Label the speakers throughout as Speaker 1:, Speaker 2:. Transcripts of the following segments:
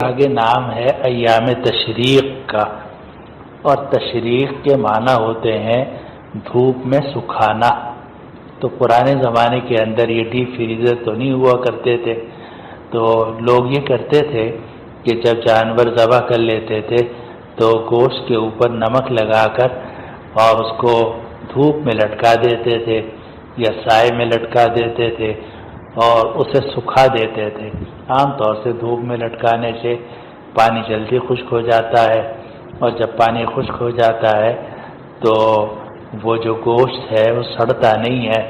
Speaker 1: آگے نام ہے ایام تشریق کا، اور تشریق کے معنی ہوتے ہیں دھوپ میں سکھانا۔ تو پرانے زمانے کے اندر یہ ڈیپ فریزر تو نہیں ہوا کرتے تھے، تو لوگ یہ کرتے تھے کہ جب جانور ذبح کر لیتے تھے تو گوشت کے اوپر نمک لگا کر اور اس کو دھوپ میں لٹکا دیتے تھے یا سائے میں لٹکا دیتے تھے اور اسے سکھا دیتے تھے۔ عام طور سے دھوپ میں لٹکانے سے پانی جلدی خشک ہو جاتا ہے، اور جب پانی خشک ہو جاتا ہے تو وہ جو گوشت ہے وہ سڑتا نہیں ہے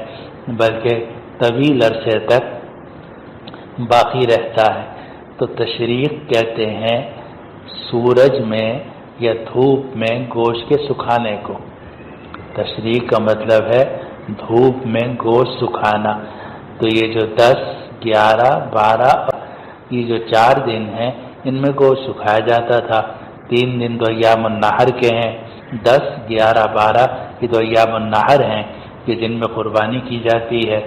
Speaker 1: بلکہ طویل عرصے تک باقی رہتا ہے۔ تو تشریق کہتے ہیں سورج میں یا دھوپ میں گوشت کے سکھانے کو۔ تشریق کا مطلب ہے دھوپ میں گوشت سکھانا۔ تو یہ جو 10، 11، 12 یہ جو 4 دن ہیں ان میں گوشت سکھایا جاتا تھا۔ 3 دن تو ایام النحر کے ہیں، 10، 11، 12 یہ تو ایام النحر ہیں کہ جن میں قربانی کی جاتی ہے،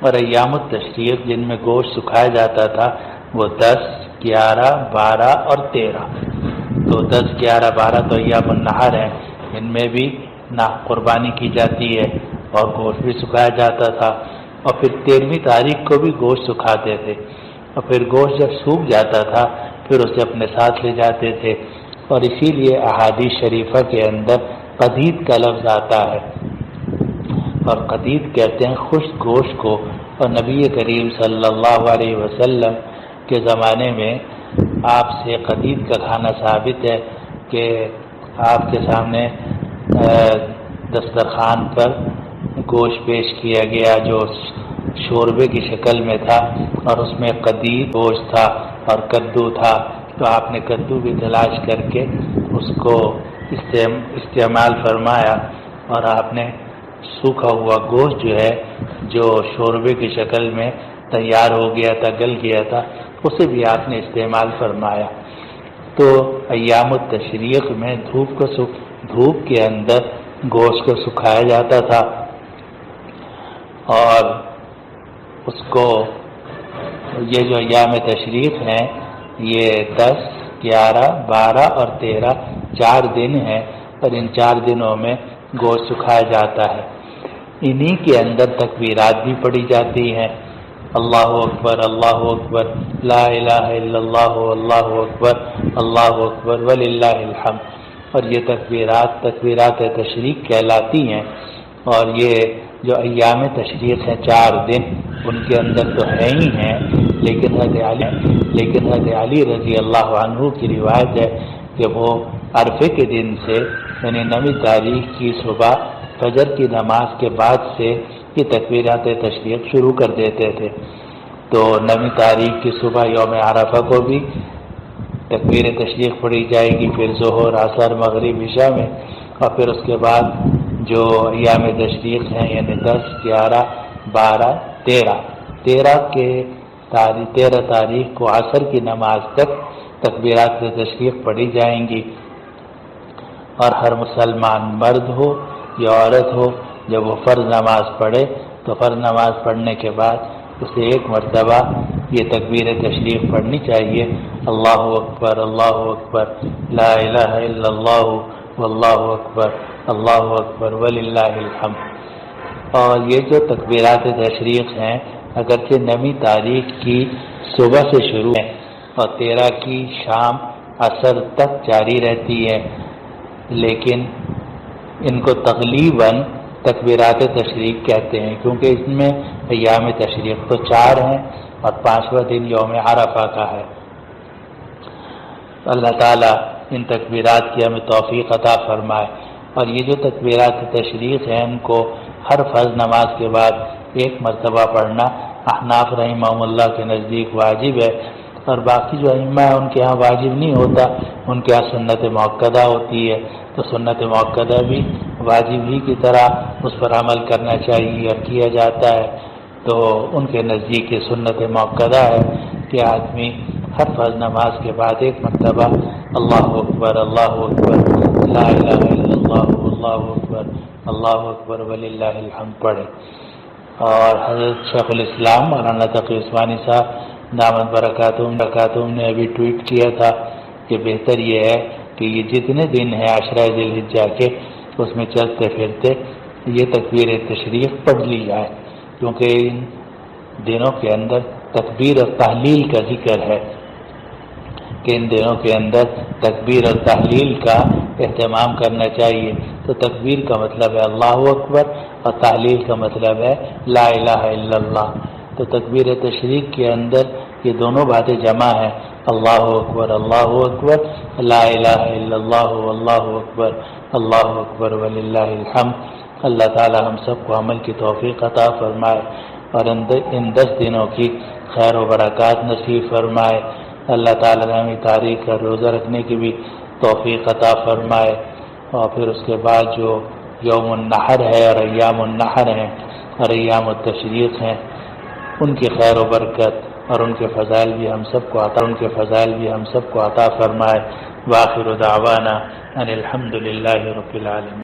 Speaker 1: اور ایام التشریق جن میں گوشت سکھایا جاتا تھا وہ 10، 11، 12 اور 13۔ تو 10، 11، 12 تو ایام النحر ہیں، ان میں بھی قربانی کی جاتی ہے اور گوشت بھی سکھایا جاتا تھا، اور پھر 13ویں تاریخ کو بھی گوشت سکھاتے تھے، اور پھر گوشت جب سوکھ جاتا تھا پھر اسے اپنے ساتھ لے جاتے تھے، اور اسی لیے احادیث شریفہ کے اندر قدید کا لفظ آتا ہے، اور قدید کہتے ہیں خشک گوشت کو۔ اور نبی کریم صلی اللہ علیہ وسلم کے زمانے میں آپ سے قدید کا کھانا ثابت ہے کہ آپ کے سامنے دسترخوان پر گوشت پیش کیا گیا جو شوربے کی شکل میں تھا، اور اس میں قدید گوشت تھا اور کدو تھا، تو آپ نے کدو بھی تلاش کر کے اس کو استعمال فرمایا، اور آپ نے سوکھا ہوا گوشت جو ہے جو شوربے کی شکل میں تیار ہو گیا تھا، گل گیا تھا، اسے بھی آپ نے استعمال فرمایا۔ تو ایام التشریق میں دھوپ کے اندر گوشت کو سکھایا جاتا تھا، اور اس کو یہ جو ایام تشریق ہیں یہ 10، 11، 12 اور 13 4 دن ہیں، اور ان 4 دنوں میں گوشت سکھایا جاتا ہے۔ انہی کے اندر تکبیرات بھی پڑھی جاتی ہیں، اللہ اکبر، اللہ اکبر، لا الہ الا اللہ، اللہ اکبر، اللہ اکبر وللہ الحمد، اور یہ تکبیرات تشریق کہلاتی ہیں۔ اور یہ جو ایام تشریق ہیں 4 دن ان کے اندر تو ہے ہی ہیں، لیکن حضرت علی رضی اللہ عنہ کی روایت ہے کہ وہ عرفے کے دن سے یعنی 9ویں تاریخ کی صبح فجر کی نماز کے بعد سے یہ تکبیرات تشریق شروع کر دیتے تھے۔ تو 9ویں تاریخ کی صبح یوم عرفہ کو بھی تکبیر تشریق پڑھی جائے گی، پھر ظہر، عصر، مغرب، عشاء میں، اور پھر اس کے بعد جو ایام تشریق ہیں یعنی 10، 11، 12، 13 تاریخ کو عصر کی نماز تک تکبیرات تشریق پڑھی جائیں گی، اور ہر مسلمان مرد ہو یا عورت ہو جب وہ فرض نماز پڑھے تو فرض نماز پڑھنے کے بعد اسے 1 مرتبہ یہ تکبیر تشریق پڑھنی چاہیے، اللہ اکبر، اللہ اکبر، لا الہ الا اللہ، واللہ اکبر، اللہ اکبر وللہ الحمد۔ اور یہ جو تکبیرات تشریق ہیں اگرچہ 9ویں تاریخ کی صبح سے شروع ہیں اور 13 کی شام عصر تک جاری رہتی ہے، لیکن ان کو تقریباً تکبیرات تشریق کہتے ہیں، کیونکہ اس میں ایام تشریق تو 4 ہیں اور 5واں دن یوم عرفہ کا ہے۔ اللہ تعالیٰ ان تکبیرات کی ہمیں توفیق عطا فرمائے۔ اور یہ جو تکبیرات تشریق ہیں ان کو ہر فرض نماز کے بعد 1 مرتبہ پڑھنا احناف رحمہم اللہ کے نزدیک واجب ہے، اور باقی جو ائمہ ہیں ان کے ہاں واجب نہیں ہوتا، ان کے ہاں سنت مؤکدہ ہوتی ہے، تو سنت مؤکدہ بھی واجب ہی کی طرح اس پر عمل کرنا چاہیے اور کیا جاتا ہے۔ تو ان کے نزدیک یہ سنت مؤکدہ ہے کہ آدمی ہر فرض نماز کے بعد 1 مرتبہ اللہ اکبر، اللہ اکبر، لا الہ الا اللہ، اللہ اکبر، اللہ اکبر وللہ الحمد پڑھے۔ اور حضرت شیخ الاسلام مولانا تقی عثمانی صاحب دامت برکاتہم نے ابھی ٹویٹ کیا تھا کہ بہتر یہ ہے کہ یہ جتنے دن ہیں عشرہ ذی الحجہ کے اس میں چلتے پھرتے یہ تکبیر تشریق پڑھ لی جائے، کیونکہ ان دنوں کے اندر تکبیر اور تحلیل کا ذکر ہے کہ ان دنوں کے اندر تکبیر اور تحلیل کا اہتمام کرنا چاہیے۔ تو تکبیر کا مطلب ہے اللہ اکبر اور تحلیل کا مطلب ہے لا الہ الا اللہ۔ تو تکبیر تشریق کے اندر یہ دونوں باتیں جمع ہیں، اللہ اکبر لا الہ الا اللہ اللہ اکبر وللہ الحمد۔ اللہ تعالی ہم سب کو عمل کی توفیق عطا فرمائے اور ان 10 دنوں کی خیر و برکات نصیب فرمائے۔ اللہ تعالی نے ہمیں تاریخ کا روزہ رکھنے کی بھی توفیق عطا فرمائے، اور پھر اس کے بعد جو یوم النحر ہے اور ایام النحر ہیں اور ایام التشریق ہیں ان کی خیر و برکت اور ان کے فضائل بھی ہم سب کو عطا فرمائے۔ وآخر دعوانا ان الحمد للہ رب العالمین۔